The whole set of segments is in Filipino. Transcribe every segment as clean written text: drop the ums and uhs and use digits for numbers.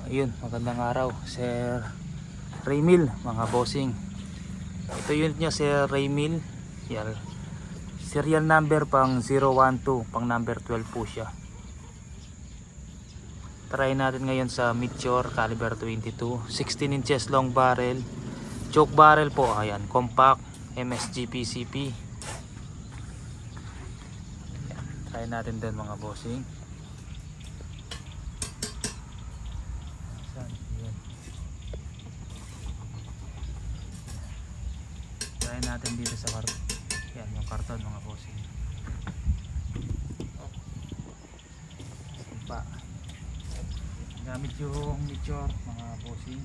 Ayun, magandang araw Sir Raymil, mga bossing. Ito unit niya Sir Raymil. Yan. Serial number pang 012, pang number 12 po siya. Try natin ngayon sa Meteor caliber 22, 16 inches long barrel, choke barrel po. Ayan, compact MSG PCP. Ayan, try natin din mga bossing. Ayan. Try natin dito sa karton. Yan yung karton mga bossing. Simpa. Gamit yung Meteor mga bossing.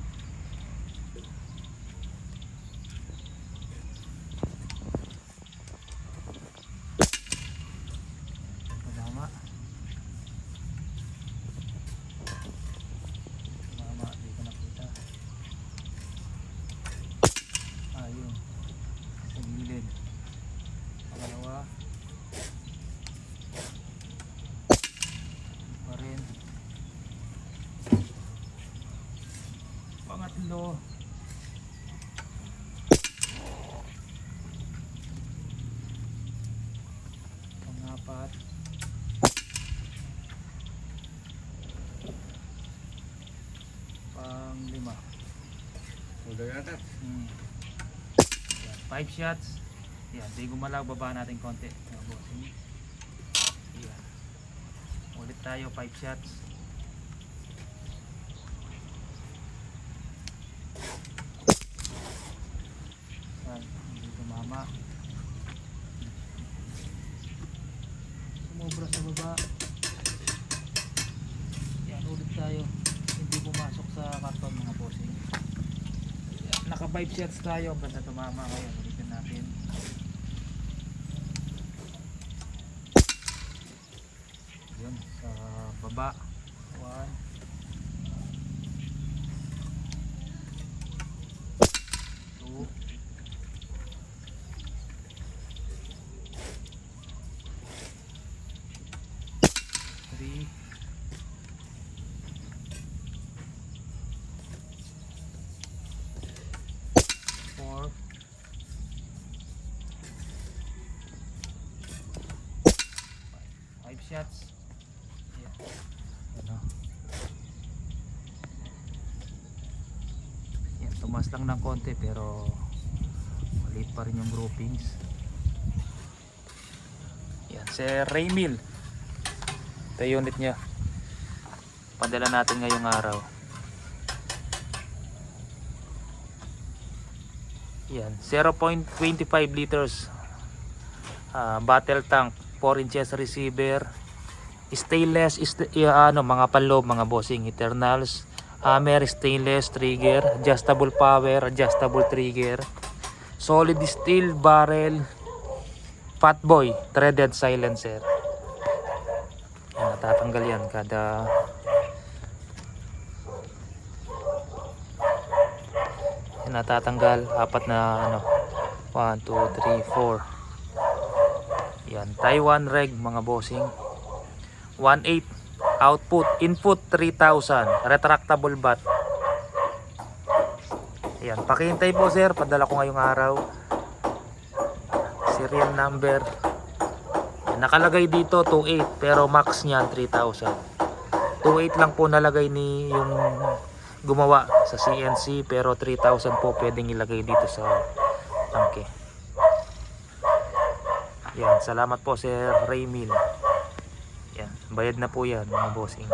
Tama. Tama, di ko nakita. Ayun. Sa gilid. Pangalawa. Pa rin. Pangatlo. Pangapat. Panglima. Udah yata. 5 shots. Yan, di gumalaw, baba natin konti mga bossing. Yan. Ulit tayo 5 shots. Yan, hindi tumama. Sumobra sa baba. Yan, ulit tayo. Hindi pumasok sa karton mga bossing. Yan, naka 5 shots tayo. Basta tumama kayo. Ulitin natin. Yun, sa baba. 1 2 3 4 5 shots. Yan. Ano? Yan, tumas lang ng konti pero maliit pa rin yung groupings. Yan, Sir Raymil. Ito yung unit niya. Padala natin ngayong araw. Yan, 0.25 liters battle tank, 4 inches receiver, stainless, mga panloob mga bossing, internals, hammer, stainless, trigger, adjustable power, adjustable trigger, solid steel barrel, Fatboy threaded silencer. Yan, natatanggal yan kada yan, natatanggal apat na 1, 2, 3, 4. Yan, Taiwan reg mga bossing. 1.8 output, input 3,000, retractable bat. Yan, pakihintay po sir, padala ko ngayong araw. Serial number. Yan, nakalagay dito 2.8 pero max niyan 3,000. 2.8 lang po nalagay ni yung gumawa sa CNC pero 3,000 po pwedeng ilagay dito sa tangke. Yan, salamat po Sir Raymil. Yan, bayad na po yan mga bossing.